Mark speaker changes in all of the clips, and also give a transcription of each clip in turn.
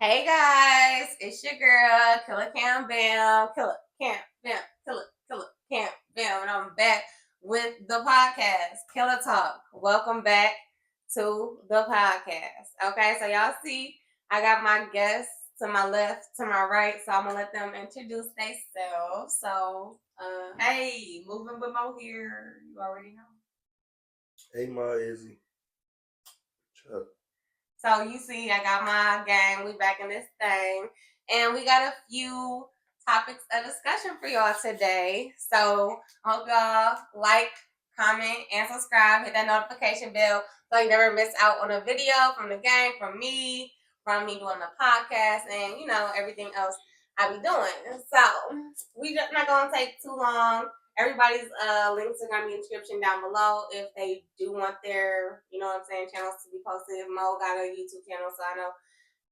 Speaker 1: Hey guys, it's your girl, KILLAKAM Bam, KILLAKAM Bam, KILLAKAM Bam, and I'm back with the podcast, Killa Talk. Welcome back to the podcast. Okay, so y'all see, I got my guests to my left, to my right, so I'm gonna let them introduce themselves. So,
Speaker 2: hey, moving with Mo here. You already know.
Speaker 3: Hey, my IZZY. Chuck.
Speaker 1: So you see, I got my gang. We back in this thing, and we got a few topics of discussion for y'all today. So I hope y'all like, comment, and subscribe. Hit that notification bell so you never miss out on a video from the gang, from me doing the podcast, and everything else I be doing. So we just not gonna take too long. Everybody's links are gonna be in the description down below if they do want their, channels to be posted. Mo got a YouTube channel, so I know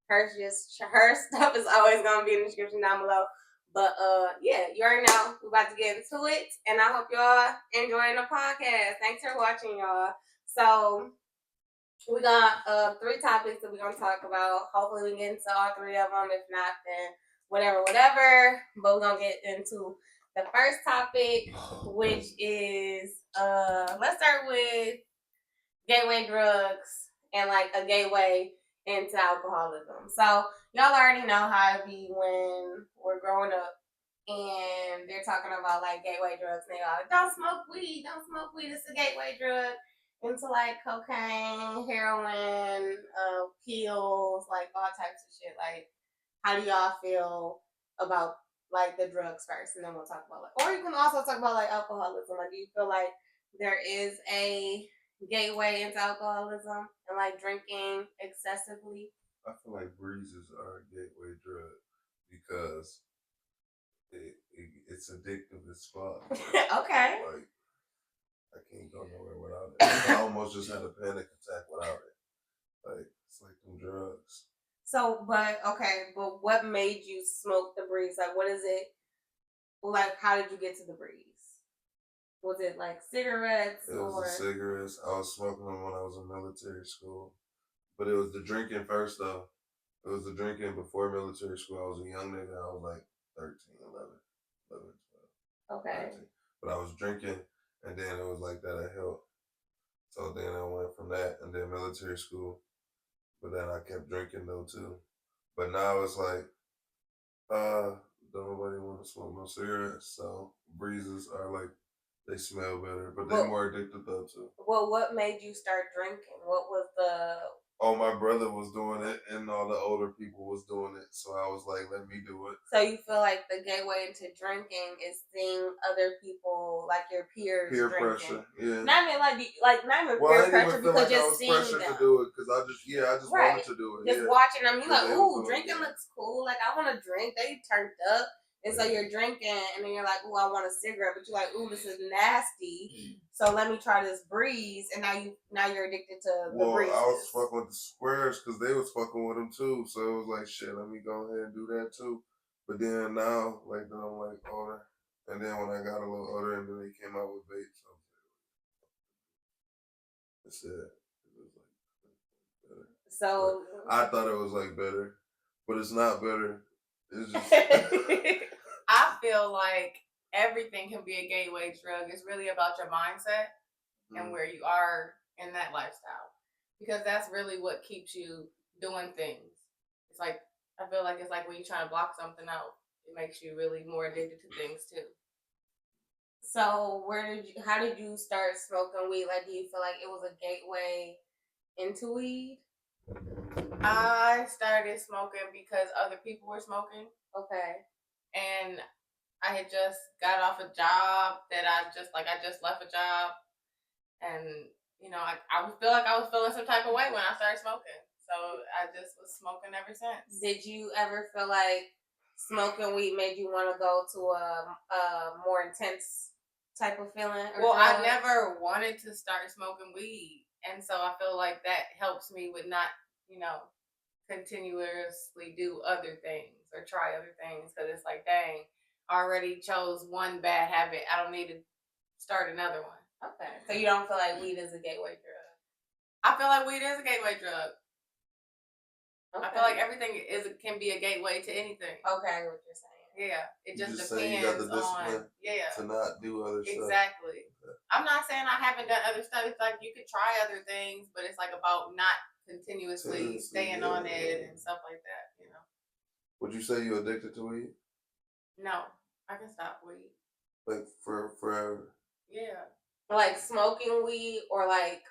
Speaker 1: her stuff is always gonna be in the description down below. But yeah, you already know we're about to get into it, and I hope y'all enjoying the podcast. Thanks for watching, y'all. So we got 3 topics that we're gonna talk about. Hopefully we can get into all 3 of them. If not, then whatever. But we're gonna get into the first topic, which is let's start with gateway drugs and like a gateway into alcoholism. So y'all already know how it be when we're growing up and they're talking about like gateway drugs, and they're like, don't smoke weed, it's a gateway drug into like cocaine, heroin, pills, like all types of shit. Like, how do y'all feel about like the drugs first, and then we'll talk about like, or you can also talk about like alcoholism. Like, do you feel like there is a gateway into alcoholism and like drinking excessively?
Speaker 3: I feel like breezes are a gateway drug because it's addictive as fuck.
Speaker 1: Okay.
Speaker 3: Like, I can't go nowhere without it. I almost just had a panic attack without it. Like, it's like them drugs.
Speaker 1: So, but what made you smoke the breeze? Like, what is it? Like, how did you get to the breeze? Was it like cigarettes?
Speaker 3: It was the cigarettes. I was smoking them when I was in military school. But it was the drinking first, though. It was the drinking before military school. I was a young nigga. I was like 13, 11, 12.
Speaker 1: Okay.
Speaker 3: 13. But I was drinking, and then it was like that I helped. So then I went from that, and then military school. But then I kept drinking, though, too. But now it's like, don't nobody want to smoke no cigarettes. So breezes are like, they smell better, but they're more addictive though too.
Speaker 1: Well, what made you start drinking? What was the...
Speaker 3: Oh, my brother was doing it, and all the older people was doing it, so I was like, let me do it.
Speaker 1: So you feel like the gateway into drinking is seeing other people, like your peers,
Speaker 3: peer
Speaker 1: drinking.
Speaker 3: Pressure, yeah.
Speaker 1: Not even like not even peer pressure, because just seeing them.
Speaker 3: to do it because I just wanted to do it.
Speaker 1: Just watching them, you're like, ooh, drinking looks cool. Like, I want to drink. They turned up. And so you're drinking, and then you're like, ooh, I want a cigarette. But you're like, ooh, this is nasty. So let me try this breeze. And now you're addicted to the breeze.
Speaker 3: Well, I was fucking with the squares because they was fucking with them too. So it was like, shit, let me go ahead and do that too. But then now, like, then I'm like older. And then when I got a little older, and then they came out with vapes, I was like, that's it. It was like better.
Speaker 1: So
Speaker 3: but I thought it was like better, but it's not better. It's just...
Speaker 2: I feel like everything can be a gateway drug. It's really about your mindset and where you are in that lifestyle, because that's really what keeps you doing things. It's like, I feel like it's like when you're trying to block something out, it makes you really more addicted to things too.
Speaker 1: So how did you start smoking weed? Like, do you feel like it was a gateway into weed?
Speaker 2: I started smoking because other people were smoking.
Speaker 1: Okay.
Speaker 2: And I had just got off a job that I just left a job. And, I would feel like I was feeling some type of way when I started smoking. So I just was smoking ever since.
Speaker 1: Did you ever feel like smoking weed made you want to go to a more intense type of feeling?
Speaker 2: Well, I never wanted to start smoking weed. And so I feel like that helps me with not, continuously do other things or try other things. Because it's like, dang, I already chose one bad habit. I don't need to start another one.
Speaker 1: Okay. So you don't feel like weed is a gateway drug?
Speaker 2: I feel like weed is a gateway drug. I feel like everything can be a gateway to anything.
Speaker 1: Okay, what you're saying.
Speaker 2: Yeah, it
Speaker 3: You
Speaker 2: just
Speaker 3: just say you got the
Speaker 2: depends
Speaker 3: discipline
Speaker 2: on
Speaker 3: to not do other stuff.
Speaker 2: exactly.
Speaker 3: Okay.
Speaker 2: I'm not saying I haven't done other stuff. It's like you could try other things, but it's like about not continuously staying on it and stuff like that. You know.
Speaker 3: Would you say you're addicted to weed?
Speaker 2: No, I can stop weed.
Speaker 3: Like forever?
Speaker 2: Yeah.
Speaker 1: Like smoking weed or like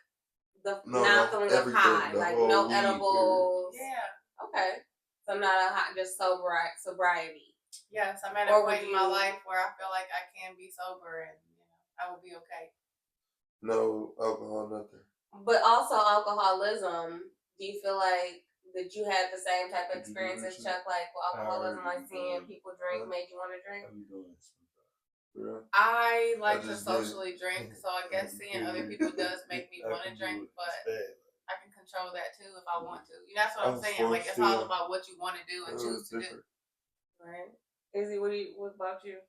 Speaker 1: the
Speaker 3: No,
Speaker 1: not feeling of high, like no
Speaker 3: weed,
Speaker 1: edibles.
Speaker 2: Yeah.
Speaker 1: Okay. So not a high, just sobriety.
Speaker 2: Yes, I'm at a point in my life where I feel like I can be sober and I will be okay.
Speaker 3: No alcohol, nothing.
Speaker 1: But also alcoholism. Do you feel like that you had the same type of experience as Chuck, like with alcoholism, like seeing people drink made you want to drink?
Speaker 3: Yeah.
Speaker 2: I like to socially drink, so I guess seeing other people does make me want to drink, but I can control that too if I want to. You know, that's what I'm saying. Like it's all about what you want to do and choose to do.
Speaker 1: Right. Izzy, what about you?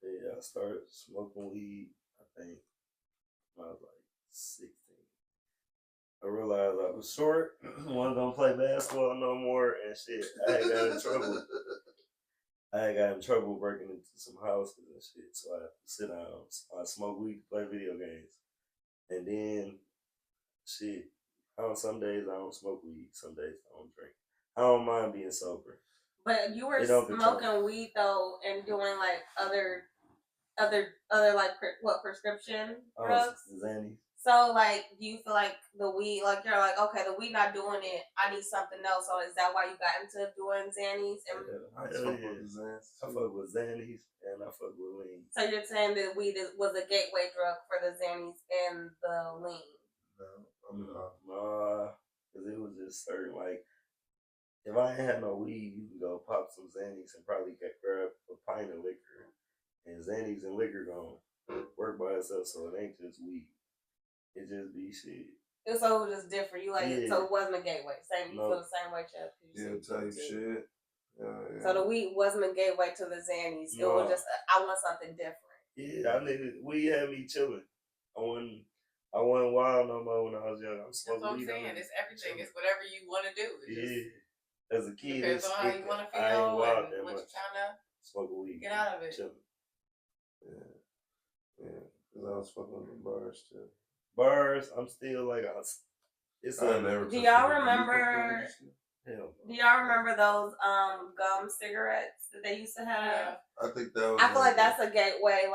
Speaker 4: Yeah, I started smoking weed, I think, when I was like 16. I realized I was short, wasn't gonna play basketball no more, and shit. I had got in trouble. Breaking into some houses and shit, so I had to sit down. So I smoke weed to play video games. And then, shit, some days I don't smoke weed, some days I don't drink. I don't mind being sober.
Speaker 1: But you were smoking weed though, and doing like other like prescription drugs?
Speaker 4: Xanny.
Speaker 1: So like, do you feel like the weed, like you're like, okay, the weed not doing it, I need something else. So is that why you got into doing Xannies?
Speaker 3: I fuck with
Speaker 4: Xannies and I fuck with lean.
Speaker 1: So you're saying that weed was a gateway drug for the Xannies and the lean?
Speaker 4: No, because it was just certain, like, if I ain't had no weed, you can go pop some Xannies and probably grab a pint of liquor. And Xannies and liquor gonna work by itself, so it ain't just weed. It just be shit.
Speaker 1: So it was just different. You like it, so it wasn't a gateway. You feel the same way, Chuck.
Speaker 3: Yeah, type shit. Yeah.
Speaker 1: So the weed wasn't a gateway to the Xannies. It was just I want something different.
Speaker 4: Yeah, I needed. Weed had me chilling. I wasn't wild no more when I was young. I'm smoking weed.
Speaker 2: That's what I'm saying. It's everything. It's whatever you want to do.
Speaker 4: As a kid,
Speaker 2: depends on how you want to feel and what you're trying to
Speaker 4: smoke weed.
Speaker 2: Get out of it.
Speaker 4: Chilling.
Speaker 3: Yeah. Because I was fucking with bars too.
Speaker 4: Bars, I'm still like
Speaker 1: do y'all remember? Do y'all remember those gum cigarettes that they used to have?
Speaker 2: Yeah.
Speaker 3: I think that was.
Speaker 1: I feel like that's a gateway,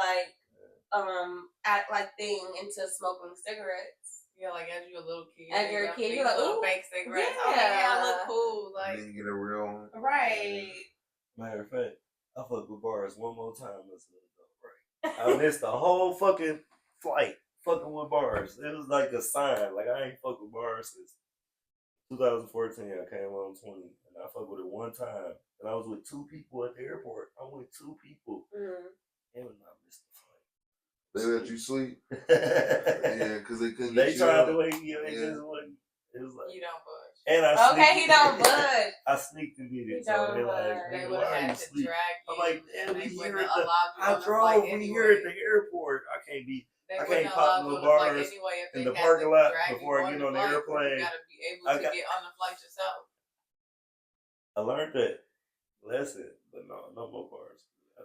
Speaker 1: thing into smoking cigarettes.
Speaker 2: Yeah, like as you're a little kid.
Speaker 1: As you're a kid, you're like, ooh,
Speaker 2: fake cigarettes.
Speaker 1: Yeah.
Speaker 2: Oh, yeah, I look cool. Like,
Speaker 3: and then you get a real one.
Speaker 1: Right.
Speaker 4: Matter of fact, I fuck with bars one more time. I missed the whole fucking flight fucking with bars. It was like a sign. Like, I ain't fuck with bars since 2014. I came on 20, and I fuck with it one time. And I was with two people at the airport. I'm with two people. And I missed the flight.
Speaker 3: They let you sleep? Yeah, because they couldn't get you
Speaker 4: tried
Speaker 3: out.
Speaker 4: to wake me up. They just wouldn't. It was like,
Speaker 2: you don't budge.
Speaker 4: And I
Speaker 1: he don't budge.
Speaker 4: I sneaked and did it.
Speaker 1: He don't
Speaker 2: They
Speaker 4: like,
Speaker 2: would have to drag you.
Speaker 4: I'm like, damn, we here at
Speaker 2: I
Speaker 4: drove. We here at the airport. I can't pop no bars in the parking lot before I get on the airplane.
Speaker 2: You gotta be able to get on the flight yourself.
Speaker 4: I learned that lesson, but no more bars.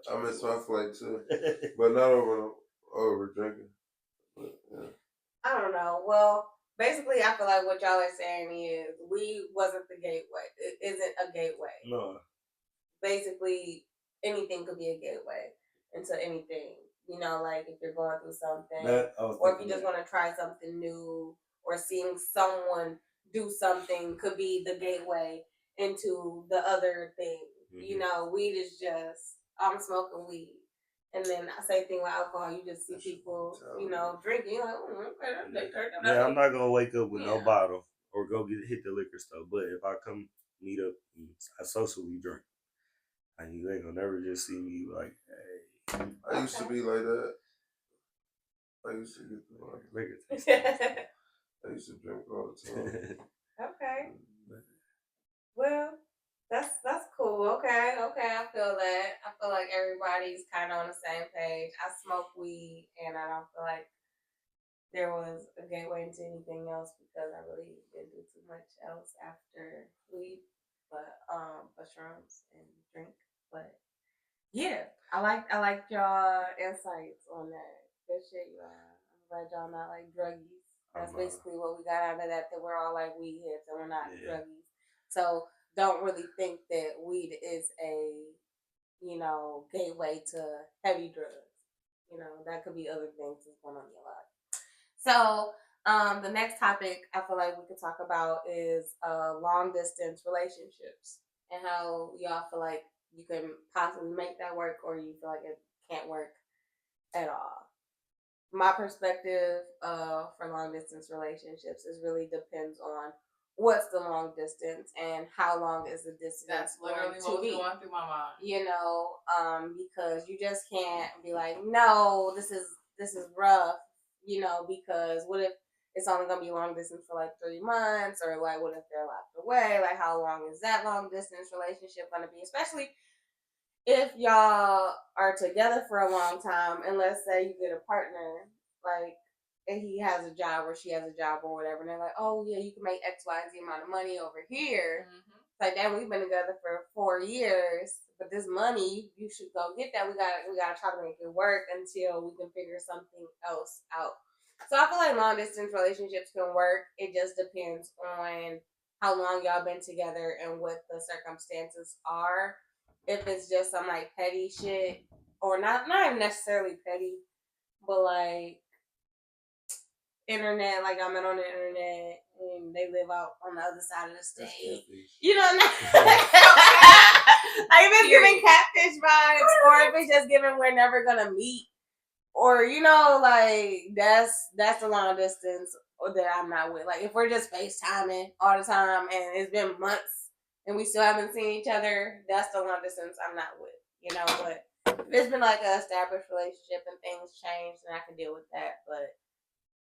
Speaker 3: I missed my flight too, but not over drinking. But, yeah.
Speaker 1: I don't know. Well, basically, I feel like what y'all are saying is weed wasn't the gateway. It isn't a gateway.
Speaker 4: No.
Speaker 1: Basically, anything could be a gateway into anything. You know, like if you're going through something, or if you just want to try something new, or seeing someone do something could be the gateway into the other thing. You know, weed is just, I'm smoking weed. And then same thing with alcohol. You just see people, drinking. You're like,
Speaker 4: yeah, I'm not gonna wake up with no bottle or go hit the liquor store. But if I come meet up, I socially drink. And you ain't gonna never just see me like, hey.
Speaker 3: I used to be like that. I used to get the
Speaker 4: liquor.
Speaker 3: I used to drink all the time.
Speaker 1: Okay. Well, that's cool. Okay. I feel that. I feel like everybody's kind of on the same page. I smoke weed, and I don't feel like there was a gateway into anything else because I really didn't do too much else after weed. but shrooms and drink. But yeah, I like y'all insights on that. Good shit, y'all. I'm glad y'all not like druggies. That's basically what we got out of that. That we're all like weed heads and we're not druggies. So don't really think that weed is a gateway to heavy drugs. That could be other things that's going on in your life. So the next topic I feel like we could talk about is long distance relationships and how y'all feel like you can possibly make that work or you feel like it can't work at all. My perspective for long distance relationships is really depends on what's the long distance and how long is the distance.
Speaker 2: That's literally what was going through my mind.
Speaker 1: Because you just can't be like, no, this is rough, because what if it's only gonna be long distance for like 3 months, or like what if they're locked away? Like how long is that long distance relationship gonna be? Especially if y'all are together for a long time, and let's say you get a partner, like, and he has a job or she has a job or whatever, and they're like, oh yeah, you can make X, Y, and Z amount of money over here.
Speaker 2: Mm-hmm.
Speaker 1: Like, damn, we've been together for 4 years, but this money, you should go get that. We gotta try to make it work until we can figure something else out. So I feel like long distance relationships can work. It just depends on how long y'all been together and what the circumstances are. If it's just some like petty shit, or not even necessarily petty, but like internet, like I met on the internet and they live out on the other side of the state. You know what I mean? Like if it's giving catfish vibes, or if it's just giving we're never gonna meet, or like that's the long distance that I'm not with. Like if we're just FaceTiming all the time and it's been months and we still haven't seen each other, that's the long distance I'm not with. But if it's been like an established relationship and things change, then I can deal with that. But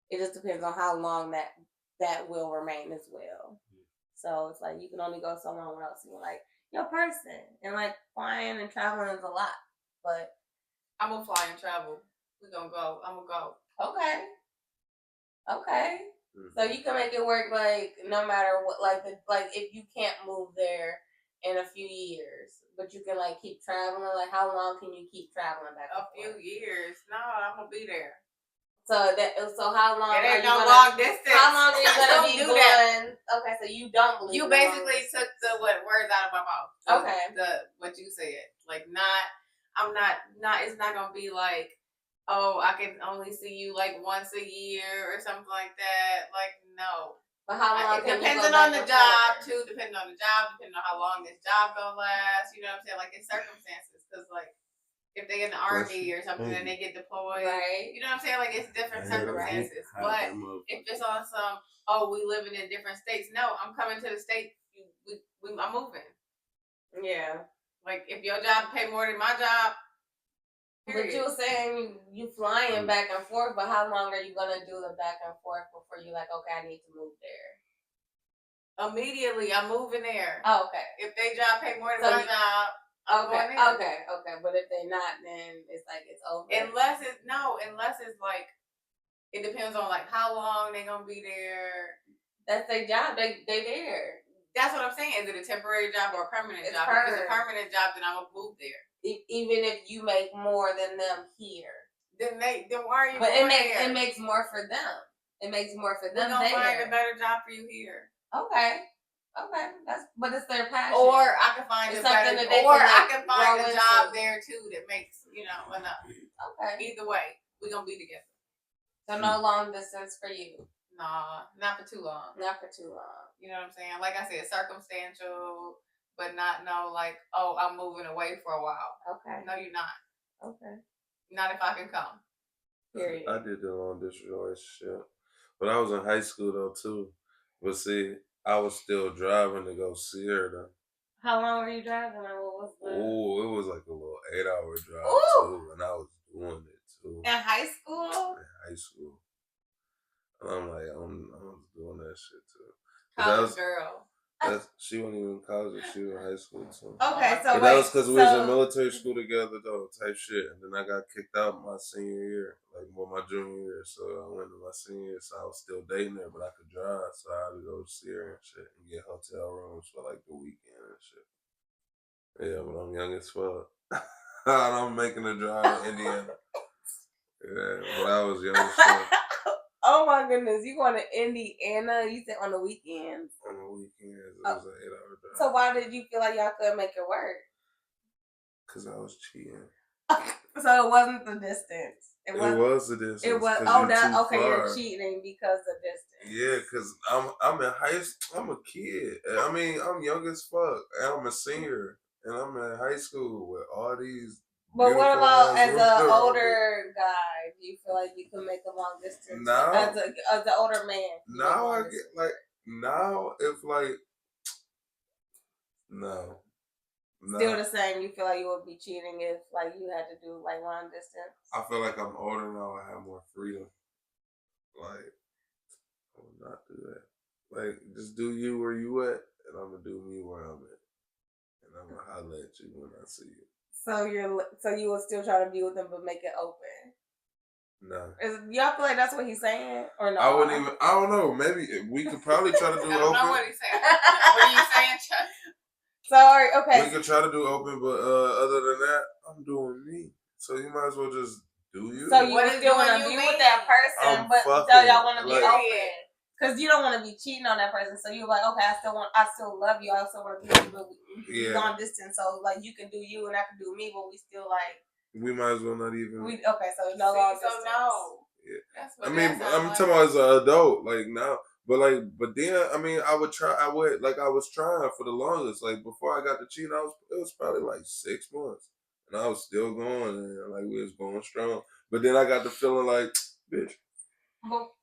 Speaker 1: it just depends on how long that will remain as well. So it's like you can only go so long without seeing like your person, and like flying and traveling is a lot. But
Speaker 2: I'm gonna fly and travel. We're gonna go. I'm gonna go.
Speaker 1: Okay. So you can make it work, like no matter what. Like if you can't move there in a few years, but you can like keep traveling. Like how long can you keep traveling back?
Speaker 2: A few years. No, I'm gonna be there.
Speaker 1: So how long?
Speaker 2: It ain't no long distance.
Speaker 1: How long are you gonna be
Speaker 2: do
Speaker 1: going?
Speaker 2: That.
Speaker 1: Okay, so you don't believe.
Speaker 2: You basically took the words out of my mouth. What you said. Like I'm not. It's not gonna be like, oh, I can only see you like once a year or something like that. Like no.
Speaker 1: But how long?
Speaker 2: Depending on the job too. Depending on the job. Depending on how long this job gonna last. You know what I'm saying? Like it's circumstances. Because like, if they in the army or something and they get deployed,
Speaker 1: right?
Speaker 2: You know what I'm saying? Like it's different circumstances. But if it's on some, oh, we living in different states. No, I'm coming to the state. I'm moving.
Speaker 1: Yeah.
Speaker 2: Like if your job pay more than my job.
Speaker 1: Period. But you were saying you flying back and forth, but how long are you gonna do the back and forth before you like, okay, I need to move there?
Speaker 2: Immediately, I'm moving there.
Speaker 1: Oh, okay.
Speaker 2: If they job pay more than my job.
Speaker 1: Okay. But if they're not, then it's like it's over.
Speaker 2: Unless it's like it depends on like how long they gonna be there.
Speaker 1: That's their job. They there.
Speaker 2: That's what I'm saying. Is it a temporary job or a permanent job? If it's a permanent job, then I'm gonna move there.
Speaker 1: Even if you make more than them here,
Speaker 2: then why are you?
Speaker 1: But it makes more for them. It makes more for them.
Speaker 2: We're gonna find a better job for you here.
Speaker 1: Okay. But it's their passion.
Speaker 2: Or I can find I can find a job there too that makes enough.
Speaker 1: Okay.
Speaker 2: Either way, we're gonna be together.
Speaker 1: So no long distance for you.
Speaker 2: Nah, not for too long.
Speaker 1: Not for too long.
Speaker 2: You know what I'm saying? Like I said, circumstantial, but not like, oh, I'm moving away for a while.
Speaker 1: Okay.
Speaker 2: No, you're not.
Speaker 1: Okay.
Speaker 2: Not if I can come.
Speaker 1: Period.
Speaker 3: I did the long distance relationship, but I was in high school though too. But see, I was still driving to go see her though.
Speaker 1: How long were you driving? What was
Speaker 3: it was like a little 8-hour drive too, and I was doing it too.
Speaker 1: In high school?
Speaker 3: In high school. And I'm like, I'm doing that shit too.
Speaker 2: College girl.
Speaker 3: She wasn't even in college. She was in high school. So.
Speaker 1: Okay, so
Speaker 3: But that was because we was in military school together, though, type shit. And then I got kicked out my senior year, my junior year. So I went to my senior year, so I was still dating her, but I could drive, so I had to go see her and shit and get hotel rooms for the weekend and shit. Yeah, but I'm young as fuck. And I'm making a drive to Indiana. Yeah, but I was young as fuck.
Speaker 1: Oh my goodness, you going to Indiana? You said on the weekends?
Speaker 3: On the weekends, it was an 8-hour drive.
Speaker 1: So why did you feel like y'all couldn't make it work?
Speaker 3: Because I was cheating.
Speaker 1: So it wasn't the distance.
Speaker 3: It was the distance.
Speaker 1: It was. You're cheating because of distance.
Speaker 3: Yeah, because I'm in high school. I'm a kid. I mean, I'm young as fuck. And I'm a senior, and I'm in high school with all these.
Speaker 1: But what about as an older guy? Do you feel like you can make a long distance?
Speaker 3: Now,
Speaker 1: as an older man.
Speaker 3: Now I get now if no.
Speaker 1: Still the same. You feel like you would be cheating if you had to do long distance.
Speaker 3: I feel like I'm older now. I have more freedom. I would not do that. Just do you where you at, and I'm gonna do me where I'm at, and I'm gonna holler at you when I see you. So
Speaker 1: you will still try to be with them, but make it open.
Speaker 3: No.
Speaker 1: Y'all feel like that's what he's saying, or no?
Speaker 3: I wouldn't even. I don't know. Maybe we could probably try to do
Speaker 2: I
Speaker 3: open.
Speaker 2: don't know what he's saying. What are you saying, Chuck?
Speaker 1: Sorry. Okay.
Speaker 3: We could try to do open, but other than that, I'm doing me. So you might as well just do you.
Speaker 1: So you still want to be with that person, but y'all want to be open. Because you don't want to be cheating on that person, so you're like, okay, I still love you, I still want to be with you, but we long distance, so you can do you and I can do me, but we still
Speaker 3: we might as well not even.
Speaker 1: So no long distance.
Speaker 2: So no.
Speaker 3: Yeah. I mean, I'm talking about as an adult, now, but then I mean, I was trying for the longest, before I got to cheating, it was probably 6 months, and I was still going, and we was going strong, but then I got the feeling bitch.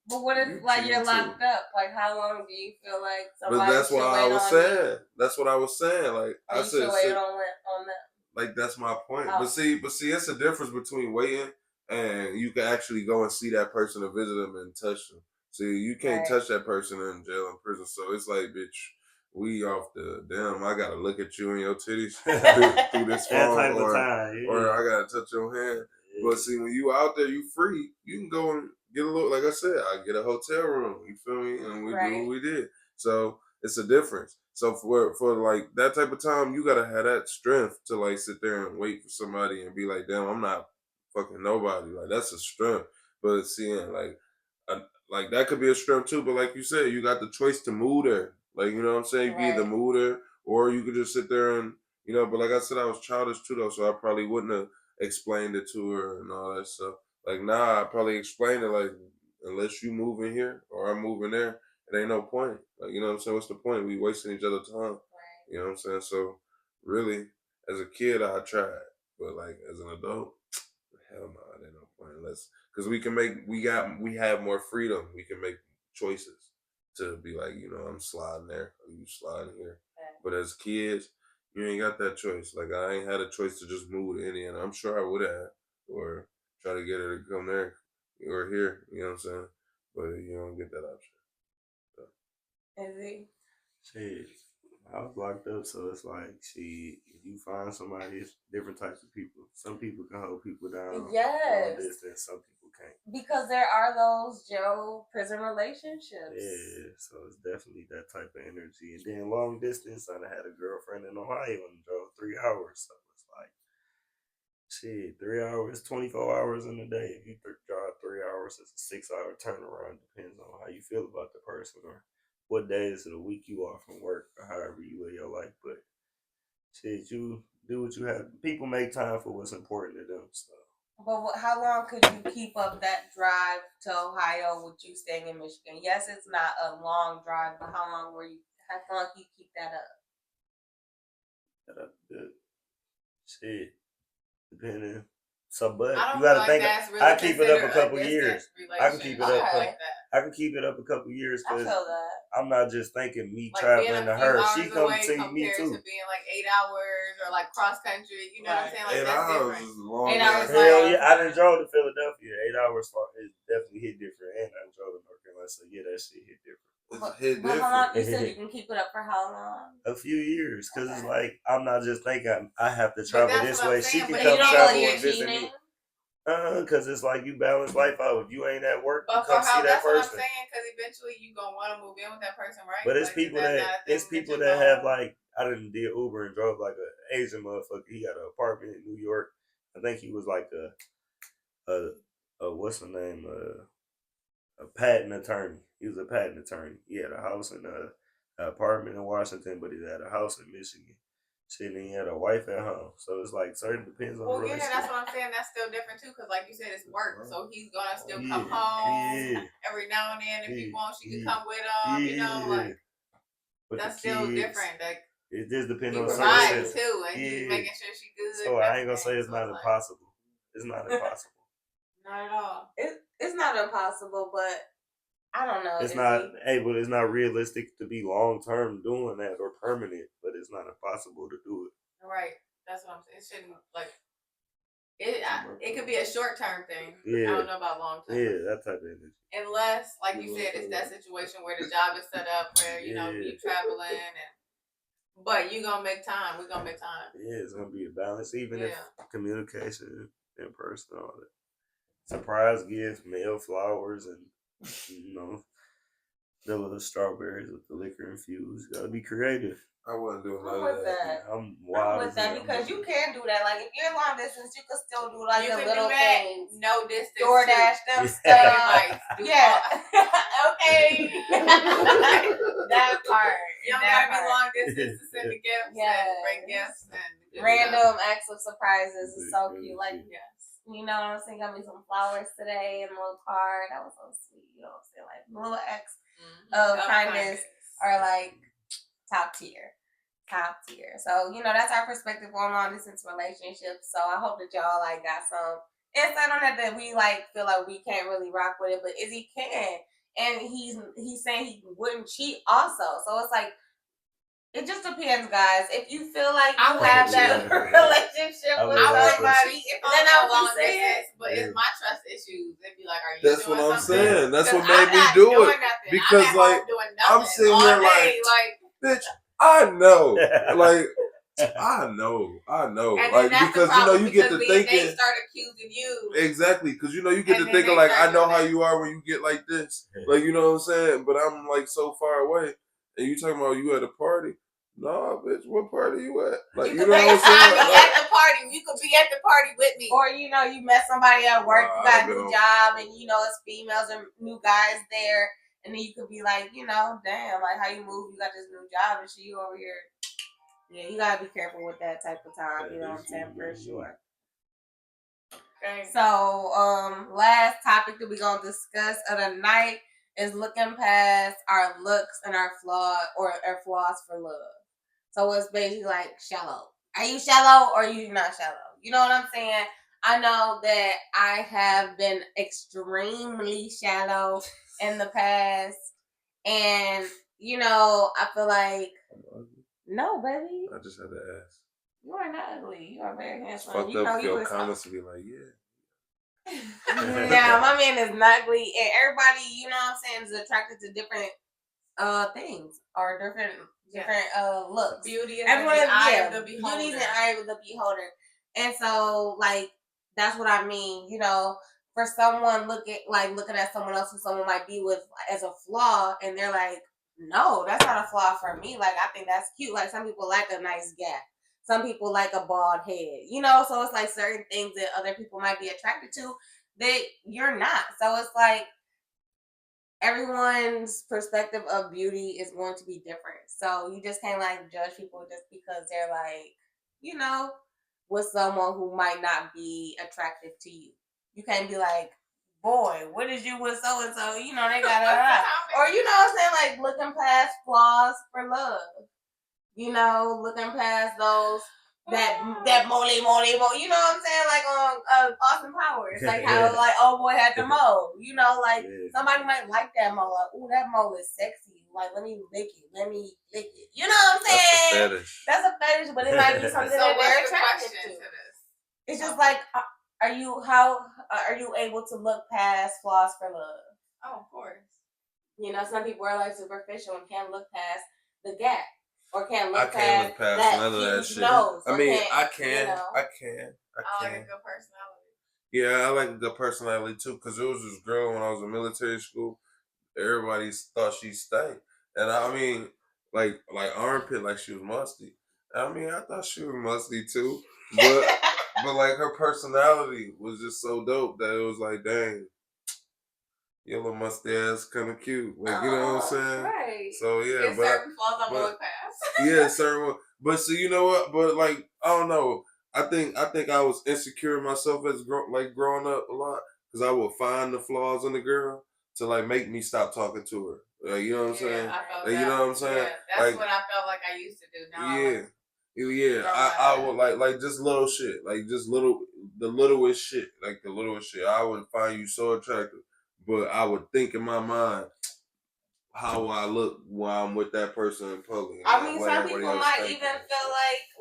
Speaker 1: But what if you're locked up? How long do you feel like somebody
Speaker 3: But that's what I was saying. That's what I was saying. I said,
Speaker 1: should wait on them.
Speaker 3: That's my point. Oh. But see, it's a difference between waiting and you can actually go and see that person and visit them and touch them. See, you can't touch that person in jail and prison. So it's bitch, we off the damn. I gotta look at you and your titties through this phone, or I gotta touch your hand. Yeah. But see, when you out there, you free. You can go and get a little, like I said, I get a hotel room. You feel me? And we do what we did. So it's a difference. So for that type of time, you gotta have that strength to sit there and wait for somebody and be like, damn, I'm not fucking nobody. That's a strength. But seeing that could be a strength too. But like you said, you got the choice to move there. You know what I'm saying? You can either move there or you could just sit there and But like I said, I was childish too though, so I probably wouldn't have explained it to her and all that stuff. Now I probably explained it unless you move in here or I'm moving there, it ain't no point. You know what I'm saying? What's the point? We wasting each other's time. Right. You know what I'm saying? So really, as a kid, I tried, but as an adult, hell no, it ain't no point. Because we have more freedom. We can make choices to be I'm sliding there, or you sliding here. Okay. But as kids, you ain't got that choice. I ain't had a choice to just move to Indiana. I'm sure I would have, or try to get her to come there or here. You know what I'm saying? But you don't get that option. So.
Speaker 1: IZZY?
Speaker 4: Shit, I was locked up, so it's if you find somebody, it's different types of people. Some people can hold people down.
Speaker 1: Yes.
Speaker 4: Long distance, some people can't.
Speaker 1: Because there are those jail prison relationships.
Speaker 4: Yeah, so it's definitely that type of energy. And then long distance, I had a girlfriend in Ohio and drove 3 hours. So it's 3 hours, 24 hours in a day. If you drive 3 hours, it's a 6-hour turnaround. Depends on how you feel about the person or what days of the week you are from work or however you live your life. But you do what you have. People make time for what's important to them. So.
Speaker 1: But how long could you keep up that drive to Ohio with you staying in Michigan? Yes, it's not a long drive, but how long can you keep that up?
Speaker 4: That up good. Shit. Depending. So, but
Speaker 2: you
Speaker 4: gotta think. Really I keep it up a couple years. I can keep it up. I can keep it up a couple years because I'm not just thinking me traveling to her. She comes to me too.
Speaker 2: To being 8 hours or cross country, you know what I'm saying?
Speaker 3: 8 hours is long.
Speaker 1: 8 hours.
Speaker 4: Hell yeah, I done drove to Philadelphia. 8 hours it definitely hit different, and I drove to North Carolina. So yeah, that shit hit different.
Speaker 3: It's hit
Speaker 1: But how long?
Speaker 3: different.
Speaker 1: You said you can keep it up for how long?
Speaker 4: A few years, because it's
Speaker 1: Okay.
Speaker 4: like I'm not just thinking I have to
Speaker 2: But
Speaker 4: travel
Speaker 2: that's
Speaker 4: this
Speaker 2: what I'm
Speaker 4: way. She
Speaker 2: saying,
Speaker 4: can
Speaker 2: but
Speaker 1: And
Speaker 2: you
Speaker 1: you
Speaker 4: come
Speaker 1: don't
Speaker 2: don't
Speaker 1: feel
Speaker 4: travel
Speaker 1: like you're
Speaker 4: and visit
Speaker 1: cheating?
Speaker 4: me. Because it's like you balance life out. If you ain't at work, you
Speaker 2: But for
Speaker 4: come see
Speaker 2: how?
Speaker 4: that
Speaker 2: That's what I'm
Speaker 4: person.
Speaker 2: saying. Because eventually you gonna want to move in with that person, right?
Speaker 4: But it's
Speaker 2: Like,
Speaker 4: people
Speaker 2: is that
Speaker 4: that
Speaker 2: not a thing
Speaker 4: it's people
Speaker 2: you're
Speaker 4: that
Speaker 2: gonna-
Speaker 4: have like I done did Uber and drove like an Asian motherfucker. He got an apartment in New York. I think he was like a what's the name, a patent attorney. He was a patent attorney. He had a house in an apartment in Washington, but he had a house in Michigan. Shit, and he had a wife at home. So it's like certain depends on
Speaker 2: Well,
Speaker 4: the
Speaker 2: yeah,
Speaker 4: relationship.
Speaker 2: that's what I'm saying. That's still different too, because like you said, it's work. So he's gonna still
Speaker 4: Yeah,
Speaker 2: come home
Speaker 4: yeah,
Speaker 2: every now and then if he
Speaker 4: yeah,
Speaker 2: wants. She can
Speaker 4: yeah,
Speaker 2: come with him. You know,
Speaker 4: yeah.
Speaker 2: like
Speaker 4: But
Speaker 2: that's
Speaker 4: the
Speaker 2: still
Speaker 4: kids,
Speaker 2: different. Like
Speaker 4: it just depends
Speaker 2: he
Speaker 4: on
Speaker 2: provides
Speaker 4: circumstances.
Speaker 2: too, and he's
Speaker 4: Yeah.
Speaker 2: making sure she good.
Speaker 4: So
Speaker 2: and
Speaker 4: I ain't gonna say
Speaker 2: everything.
Speaker 4: it's
Speaker 2: So
Speaker 4: not
Speaker 2: like,
Speaker 4: impossible. It's not impossible.
Speaker 2: not at all.
Speaker 1: It's not impossible, but I don't know.
Speaker 4: It's not able. It's not realistic to be long term doing that or permanent. But it's not impossible to do it.
Speaker 2: Right. That's what I'm saying. It shouldn't like it could be a short term thing.
Speaker 4: Yeah.
Speaker 2: I don't know about long term.
Speaker 4: Yeah, that type of energy.
Speaker 2: Unless, like you said, it's that situation where the job is set up where you know
Speaker 4: Yeah.
Speaker 2: you traveling and but you gonna make time. We're gonna make time.
Speaker 4: Yeah, it's gonna be a balance, even if
Speaker 2: Yeah.
Speaker 4: communication in person, all that. Surprise gift, mail flowers, and the little strawberries with the liquor infused. You gotta be creative.
Speaker 3: I wasn't doing none
Speaker 1: I'm
Speaker 3: of
Speaker 1: with
Speaker 3: that.
Speaker 1: that.
Speaker 4: I'm
Speaker 1: I'm
Speaker 4: wild
Speaker 1: with
Speaker 4: as
Speaker 1: that
Speaker 4: hell.
Speaker 1: because you can do that. Like if you're long distance, you can still do like
Speaker 2: You
Speaker 1: the
Speaker 2: can
Speaker 1: little
Speaker 2: do that.
Speaker 1: things.
Speaker 2: No distance.
Speaker 1: DoorDash
Speaker 2: too.
Speaker 1: them
Speaker 4: Yeah.
Speaker 1: stuff.
Speaker 2: Advice. Do
Speaker 1: Yeah.
Speaker 2: all-
Speaker 1: Okay. That part.
Speaker 2: You don't
Speaker 1: That
Speaker 2: gotta be
Speaker 1: part.
Speaker 2: long distance to send the gifts
Speaker 1: Yes.
Speaker 2: and bring gifts and
Speaker 1: Random acts of surprises is so
Speaker 4: Really
Speaker 1: cute. Like,
Speaker 2: Yes.
Speaker 1: you know what I'm saying? Got me some flowers today and a little card. That was so sweet. You know what I'm saying? Like little acts of kindness are like top tier. Top tier. So, you know, that's our perspective on long distance relationships. So I hope that y'all like got some insight on that we like feel like we can't really rock with it, but Izzy can. And he's saying he wouldn't cheat also. So it's like it just depends, guys. If you feel like you have that relationship with somebody,
Speaker 2: If
Speaker 1: then
Speaker 2: I'm
Speaker 1: I'll
Speaker 2: long
Speaker 1: just say it.
Speaker 2: distance, but it's my trust issues. They'd be like, "Are you
Speaker 3: That's
Speaker 2: doing
Speaker 3: what I'm
Speaker 2: something?"
Speaker 3: saying. That's
Speaker 2: 'Cause
Speaker 3: what made
Speaker 2: I'm
Speaker 3: me
Speaker 2: not
Speaker 3: do
Speaker 2: doing
Speaker 3: it.
Speaker 2: nothing.
Speaker 3: Because,
Speaker 2: I'm at
Speaker 3: like,
Speaker 2: home doing
Speaker 3: I'm
Speaker 2: nothing
Speaker 3: sitting
Speaker 2: all
Speaker 3: here
Speaker 2: day,
Speaker 3: bitch, I know. Like, I know.
Speaker 2: and
Speaker 3: Like,
Speaker 2: then that's
Speaker 3: because,
Speaker 2: the problem,
Speaker 3: you get to
Speaker 2: because
Speaker 3: thinking.
Speaker 2: they start accusing you.
Speaker 3: Exactly. Because, you get
Speaker 2: And
Speaker 3: to
Speaker 2: then
Speaker 3: thinking,
Speaker 2: they
Speaker 3: like,
Speaker 2: start
Speaker 3: I know
Speaker 2: doing
Speaker 3: how
Speaker 2: that.
Speaker 3: you are when you get like this. Like, you know what I'm saying? But I'm, like, so far away. And you talking about you at a party. No, bitch, what party you at? Like, you know what I'm saying?
Speaker 2: Be at the party. You could be at the party with me.
Speaker 1: Or you met somebody at work, you got a new
Speaker 3: Wow.
Speaker 1: job, and it's females and new guys there, and then you could be like, damn, like how you move, you got this new job, and you over here. Yeah, you gotta be careful with that type of time. You know what I'm saying, for sure.
Speaker 2: Okay.
Speaker 1: So, last topic that we're gonna discuss of the night is looking past our looks and our flaws for love. So it's basically like shallow. Are you shallow or are you not shallow? You know what I'm saying? I know that I have been extremely shallow in the past, and I feel like no, baby.
Speaker 3: I just had to ask.
Speaker 1: You are not ugly. You are very handsome.
Speaker 3: Fucked up for your comments to be like, yeah.
Speaker 1: Yeah, my man is not ugly, and everybody, you know what I'm saying, is attracted to different things or different looks.
Speaker 2: Beauty is
Speaker 1: Everyone,
Speaker 2: in the eye of the beholder.
Speaker 1: Beauty is in the eye of the beholder, and so like that's what I mean. For someone looking at someone else who someone might be with as a flaw, and they're like, no, that's not a flaw for me. Like I think that's cute. Like some people like a nice gap. Some people like a bald head, so it's like certain things that other people might be attracted to that you're not. So it's like everyone's perspective of beauty is going to be different. So you just can't judge people just because they're with someone who might not be attractive to you. You can't be like, boy, what is you with so and so? They got or what I'm saying, like looking past flaws for love. Looking past those that moly, you know what I'm saying, like on Austin Powers, like how old boy had the mole, somebody might like that mole, like ooh, that mole is sexy, like let me lick it, you know what I'm saying? That's a fetish, but it might be something that they're attracted to. It's just like, are you able to look past flaws for love?
Speaker 2: Oh, of course.
Speaker 1: You know, some people are like superficial and can't look past the gap. Or can't look
Speaker 3: I can't look past
Speaker 1: that
Speaker 3: none of that
Speaker 1: huge
Speaker 3: shit.
Speaker 1: nose.
Speaker 3: I mean, I
Speaker 1: You
Speaker 3: can.
Speaker 1: know.
Speaker 3: I can.
Speaker 2: I like a good personality.
Speaker 3: Yeah, I like a good personality too. Cause it was this girl when I was in military school. Everybody thought she stank, and I mean, like armpit, like she was musty. I mean, I thought she was musty too, but like her personality was just so dope that it was like, dang, your little musty ass kind of cute. Like, you know what I'm saying?
Speaker 1: Right.
Speaker 3: So yeah,
Speaker 2: There's certain flaws I'm gonna look past.
Speaker 3: yeah, certain one. But so you know what? But like, I don't know. I think I was insecure in myself as growing up a lot because I would find the flaws in the girl to like make me stop talking to her. Like, you know what I'm saying?
Speaker 2: I felt
Speaker 3: Like, you know what I'm saying?
Speaker 2: Yeah, that's
Speaker 3: like,
Speaker 2: what I felt like I used to do. Now
Speaker 3: yeah. I would like just little shit, like just the littlest shit, like the littlest shit. I would find you so attractive, but I would think in my mind, how I look while I'm with that person in public.
Speaker 1: I mean, some people might even feel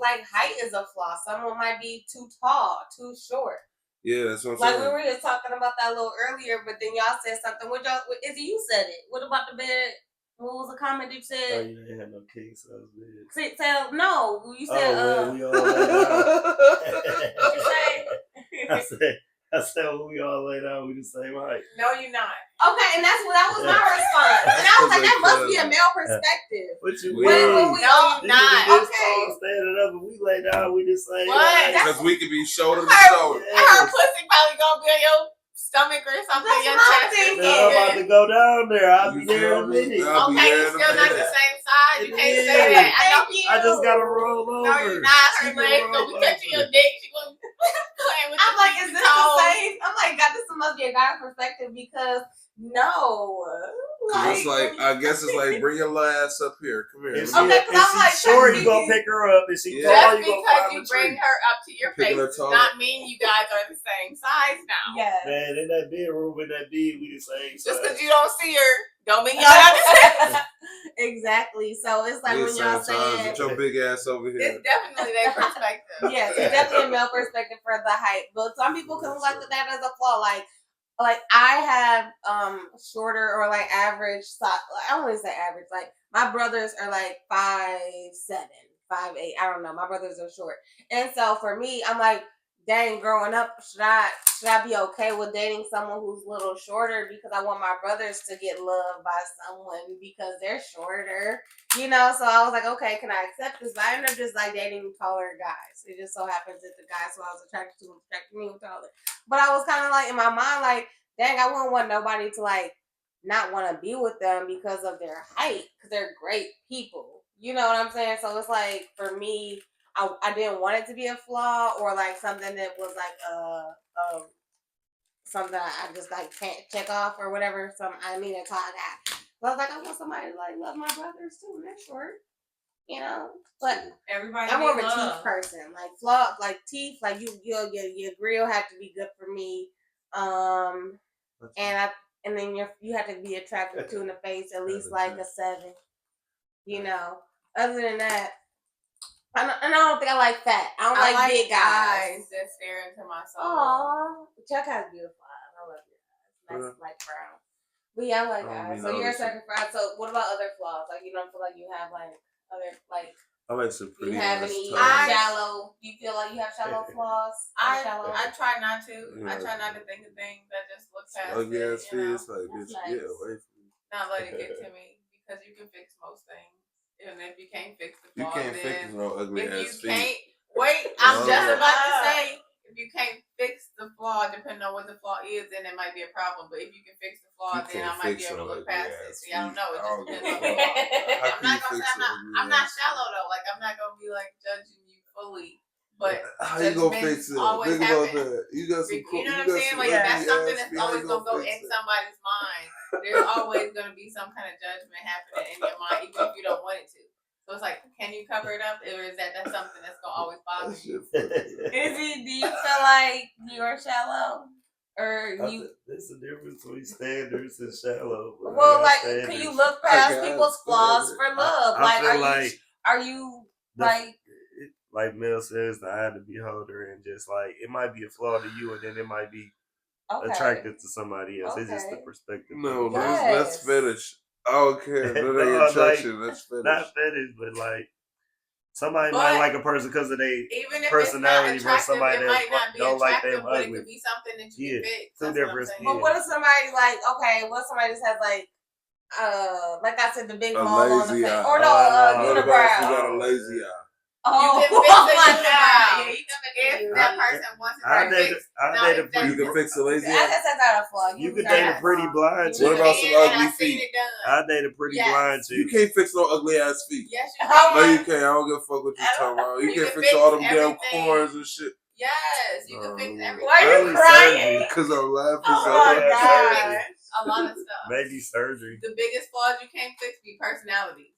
Speaker 1: like height is a flaw. Someone might be too tall, too short.
Speaker 3: Yeah, that's what I'm
Speaker 1: like
Speaker 3: saying.
Speaker 1: We were just talking about that a little earlier, but then y'all said something. Izzy, you said it. What about the bed? What was the comment you said?
Speaker 4: Oh, you didn't have no king size bed.
Speaker 1: No, you said.
Speaker 4: Well, we all laid out.
Speaker 1: What you say?
Speaker 4: I said when we all laid out, we the same height.
Speaker 2: No, you're not.
Speaker 1: Okay, and that was my response. And I was like, that must be a male perspective.
Speaker 4: What you
Speaker 1: mean?
Speaker 2: No, you're not.
Speaker 4: Okay. Standing up and we laid out, we the same
Speaker 2: What?
Speaker 4: height.
Speaker 3: Because we could be shoulder to
Speaker 2: Her
Speaker 3: shoulder.
Speaker 2: pussy probably gonna be on your stomach or something.
Speaker 1: That's
Speaker 2: Your
Speaker 1: what I'm
Speaker 2: chest.
Speaker 1: thinking.
Speaker 4: I'm about to go down there. I'll be
Speaker 3: You
Speaker 4: there in a
Speaker 3: feel me?
Speaker 4: minute.
Speaker 3: I'll be
Speaker 2: Okay,
Speaker 3: there
Speaker 2: you
Speaker 3: in a
Speaker 2: still not
Speaker 3: minute.
Speaker 2: the same size. You can't
Speaker 4: It
Speaker 2: say
Speaker 4: is.
Speaker 2: that. I know.
Speaker 4: I just gotta roll over.
Speaker 2: No, you're not.
Speaker 4: She
Speaker 2: Her
Speaker 4: can
Speaker 2: legs
Speaker 4: roll
Speaker 2: gonna be
Speaker 4: over.
Speaker 2: touching your dick. She gonna be playing with
Speaker 1: I'm
Speaker 2: your
Speaker 1: like,
Speaker 2: feet
Speaker 1: is
Speaker 2: and
Speaker 1: this the
Speaker 2: toes.
Speaker 1: same? I'm like, God, this must be a guy perspective because no.
Speaker 3: It's like, I guess it's like, bring your little ass up here. Come here.
Speaker 4: If
Speaker 1: Okay, 'cause
Speaker 4: she's
Speaker 1: I'm like,
Speaker 4: short, you gonna pick her up. If she
Speaker 3: Yeah.
Speaker 4: tall,
Speaker 2: Just
Speaker 4: you gonna
Speaker 2: because
Speaker 4: climb
Speaker 2: you
Speaker 4: a
Speaker 2: bring
Speaker 4: tree.
Speaker 2: her up to your
Speaker 3: Picking
Speaker 2: face
Speaker 3: her
Speaker 2: does
Speaker 3: toe.
Speaker 2: not mean you guys are the same size now.
Speaker 1: Yes.
Speaker 4: Man, in that bedroom, in that bed, we the same size.
Speaker 2: Just because you don't see her, don't mean y'all not the same.
Speaker 1: Exactly. So it's like
Speaker 3: Yeah,
Speaker 1: when y'all
Speaker 3: same size.
Speaker 1: saying
Speaker 3: Get your big ass over here.
Speaker 2: It's definitely their perspective.
Speaker 1: yes, it's definitely a male perspective for the height. But some people can look at that as a flaw. Like I have shorter or like average size. I don't want to say average. Like my brothers are like 5'7", 5'8". I don't know. My brothers are short, and so for me, I'm like, dang, growing up, should I be okay with dating someone who's a little shorter because I want my brothers to get loved by someone because they're shorter, you know? So I was like, okay, can I accept this? But I ended up just like dating taller guys. It just so happens that the guys who I was attracted to attracted me taller. But I was kind of like in my mind, like, dang, I wouldn't want nobody to like not want to be with them because of their height, because they're great people. You know what I'm saying? So it's like for me, I didn't want it to be a flaw or like something that was like something I just like can't check off or whatever. I need a tall guy. So I was like, I want somebody to like love my brothers too, and they're short, you know. But
Speaker 2: Everybody
Speaker 1: I'm more of a
Speaker 2: needs
Speaker 1: teeth
Speaker 2: love.
Speaker 1: person, like flaw, like teeth, like your grill had to be good for me, and then you have to be attractive to in the face, at least like a 7, you know. Other than that. And I don't think I like fat. I don't like big guys
Speaker 2: that stare into my soul.
Speaker 1: Aww. Chuck has beautiful eyes. I love your eyes. Nice, light brown. But yeah, I like eyes. So you're a second friend. So what about other flaws? Like you don't feel like you have like other like.
Speaker 3: I like some pretty.
Speaker 1: You have any shallow? Do you feel like you have shallow flaws?
Speaker 2: I try not to. I try not to think of things. I just look past it.
Speaker 3: Yes, it's like bitch,
Speaker 1: nice.
Speaker 3: get away from me.
Speaker 2: Not let it get to me because you can fix most things. And if you can't fix the flaws,
Speaker 3: you can't fix no ugly ass feet.
Speaker 2: I'm just about to say, if you can't fix the flaw, depending on what the flaw is, then it might be a problem. But if you can fix the flaw, then I might be able to look past it. See, I don't know. It just depends on the flaw. I'm not gonna say I'm not shallow though. Like I'm not gonna be like judging you fully. But
Speaker 3: how you gonna fix it? Think about that. You got some.
Speaker 2: You know what I'm saying? Like that's something that's always gonna go in somebody's mind. There's always gonna be some kind of judgment happening in your mind, even if you don't want it to. So it's like, can you cover it up, or is that's something that's gonna always bother you?
Speaker 1: Izzy, do you feel like you're shallow, or you?
Speaker 4: There's a difference between standards and shallow.
Speaker 1: Well, like, can you look past people's flaws for love? Are you
Speaker 4: like Mel says, the eye of the beholder, and just like it might be a flaw to you, and then it might be attractive to somebody else. It's just the perspective.
Speaker 3: No, that's fetish. Okay, no, they
Speaker 4: No,
Speaker 3: attraction. That's
Speaker 4: not
Speaker 3: fetish.
Speaker 4: fetish, but like somebody
Speaker 2: But
Speaker 4: might like a person because of their
Speaker 2: even if
Speaker 4: personality
Speaker 2: it's not
Speaker 4: versus
Speaker 2: attractive,
Speaker 4: somebody
Speaker 2: it
Speaker 4: that
Speaker 2: might not be
Speaker 4: don't like
Speaker 2: attractive,
Speaker 4: them
Speaker 2: but it
Speaker 4: ugly.
Speaker 2: could be something that you
Speaker 4: Yeah,
Speaker 2: can fix.
Speaker 4: two
Speaker 2: That's what I'm
Speaker 4: different
Speaker 2: saying.
Speaker 1: But what if somebody what if somebody just has like I said, the big
Speaker 3: A
Speaker 1: mole on the
Speaker 3: lazy
Speaker 1: face,
Speaker 3: eye.
Speaker 1: or no,
Speaker 3: What about if you
Speaker 1: unibrow.
Speaker 3: got a lazy eye?
Speaker 1: Oh,
Speaker 2: You can fix
Speaker 1: oh
Speaker 2: a
Speaker 1: my
Speaker 2: unibrow.
Speaker 1: God. Yeah, you can fix
Speaker 2: If
Speaker 1: it.
Speaker 2: that person wants it to be fixed,
Speaker 3: You can fix a lazy
Speaker 1: I
Speaker 3: eye.
Speaker 1: guess that's not a flaw.
Speaker 4: You could date a pretty blind chick.
Speaker 3: What about some ugly
Speaker 2: I've seen
Speaker 3: feet?
Speaker 2: it done.
Speaker 4: I date a pretty blind
Speaker 3: You
Speaker 4: chick.
Speaker 3: can't fix no ugly ass feet.
Speaker 2: Yes, you
Speaker 1: Oh,
Speaker 2: can.
Speaker 3: No, you can't. I don't give a fuck what you talking about. You
Speaker 2: You
Speaker 3: can't
Speaker 2: can
Speaker 3: fix
Speaker 2: fix
Speaker 3: all them damn
Speaker 2: everything.
Speaker 3: corns and shit.
Speaker 2: Yes, you can fix everything.
Speaker 1: Why are you
Speaker 4: Early
Speaker 1: crying?
Speaker 4: surgery.
Speaker 3: Cause I'm laughing
Speaker 1: Oh
Speaker 3: so
Speaker 1: my
Speaker 3: hard.
Speaker 1: God.
Speaker 2: A lot of stuff.
Speaker 4: Maybe surgery.
Speaker 2: The biggest flaws you can't fix be personalities.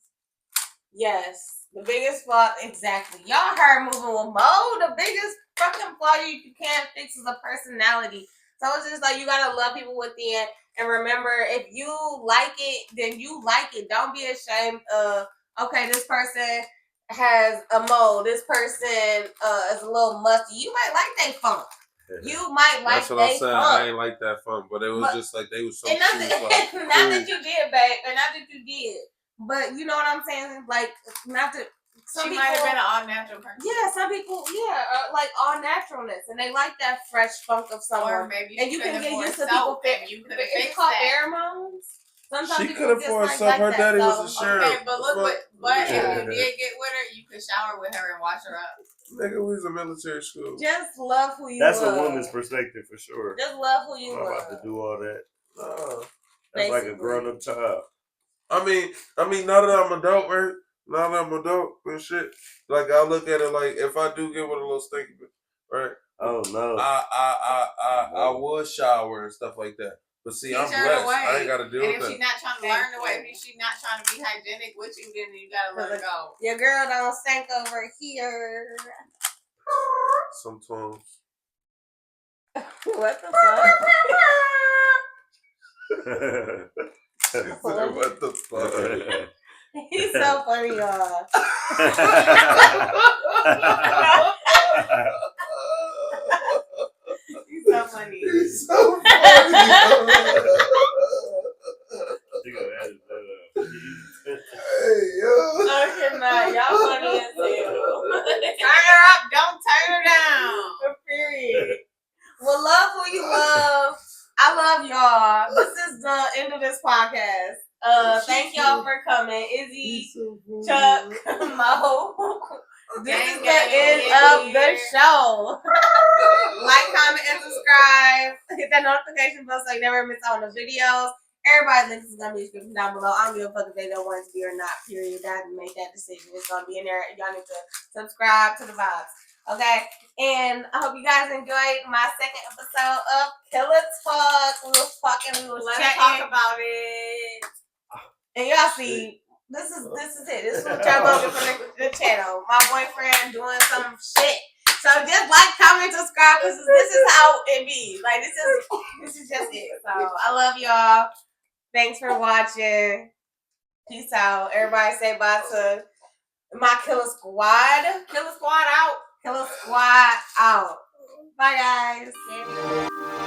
Speaker 1: Yes, the biggest flaw, exactly. Y'all heard Moving with Mo. The biggest fucking flaw you can't fix is a personality. So it's just like you gotta love people within, and remember, if you like it, then you like it. Don't be ashamed of, okay, this person has a mole. This person is a little musty. You might like they funk. You might like
Speaker 3: That's what I'm
Speaker 1: they
Speaker 3: saying.
Speaker 1: funk.
Speaker 3: I ain't like that fun, but it was just like they was so
Speaker 1: And not,
Speaker 3: cute.
Speaker 1: that,
Speaker 3: Like,
Speaker 1: not that you did, babe, and not that you did. But you know what I'm saying? Like, not that some
Speaker 2: She
Speaker 1: people
Speaker 2: might have been an all natural person.
Speaker 1: Yeah, some people, like all naturalness, and they like that fresh funk of
Speaker 2: Or
Speaker 1: someone.
Speaker 2: maybe
Speaker 1: And you can get used to
Speaker 2: soap
Speaker 1: people.
Speaker 2: and you could have
Speaker 1: It's
Speaker 2: fixed
Speaker 1: called
Speaker 2: that.
Speaker 1: pheromones. Sometimes
Speaker 3: She
Speaker 1: people
Speaker 3: could
Speaker 1: just
Speaker 3: afford
Speaker 1: like
Speaker 3: soap. Her
Speaker 1: that.
Speaker 3: daddy
Speaker 1: So,
Speaker 3: was a sheriff.
Speaker 2: Okay, but look but if
Speaker 3: Yeah.
Speaker 2: you did get with her, you could shower with her and wash her up.
Speaker 3: Nigga, we was in military school.
Speaker 1: just love who you
Speaker 4: That's
Speaker 1: love.
Speaker 4: a woman's perspective for sure.
Speaker 1: Just love who you
Speaker 4: I'm not
Speaker 1: love.
Speaker 4: about to do all that.
Speaker 3: No.
Speaker 4: That's like a
Speaker 1: Basically.
Speaker 4: grown-up child.
Speaker 3: I mean, now that I'm adult, right? Now that I'm adult and shit, like I look at it like if I do get with a little stinky bitch, right?
Speaker 4: Oh no.
Speaker 3: I would shower and stuff like that. But see,
Speaker 2: Teach
Speaker 3: I'm
Speaker 2: her
Speaker 3: blessed.
Speaker 2: the way.
Speaker 3: I ain't got to deal
Speaker 2: And
Speaker 3: with
Speaker 2: if
Speaker 3: that.
Speaker 2: she's not trying to learn the way, if she's not trying to be hygienic with you, then you gotta let her go.
Speaker 1: Your girl don't stink over here.
Speaker 3: Sometimes.
Speaker 1: What the fuck?
Speaker 3: What the fuck?
Speaker 1: He's so funny, y'all. He's so funny.
Speaker 3: He's so funny. Hey, yo.
Speaker 1: I cannot. Y'all funny as hell.
Speaker 2: Turn her up, don't turn her down.
Speaker 1: Period. Well, love who you love. I love y'all. This is the end of this podcast. Thank y'all for coming. Izzy, Chuck, Mo. This is the end of the show. Like, comment, and subscribe. Hit that notification bell so you never miss out on the videos. Everybody's links is gonna be in the description down below. I don't give a fuck if they don't want it to be or not. Period. I have to make that decision. It's gonna be in there. Y'all need to subscribe to the vibes. Okay, and I hope you guys enjoyed my second episode of KILLA Talk. We was talking, we was
Speaker 2: Let's
Speaker 1: chatting.
Speaker 2: talk about it.
Speaker 1: And y'all see, this is it. This is what y'all gonna get from the channel. My boyfriend doing some shit. So just like, comment, subscribe, because this is how it be. Like this is just it. So I love y'all. Thanks for watching. Peace out. Everybody say bye to my Killer Squad. Killer Squad out. Killer Squad out. Bye, guys.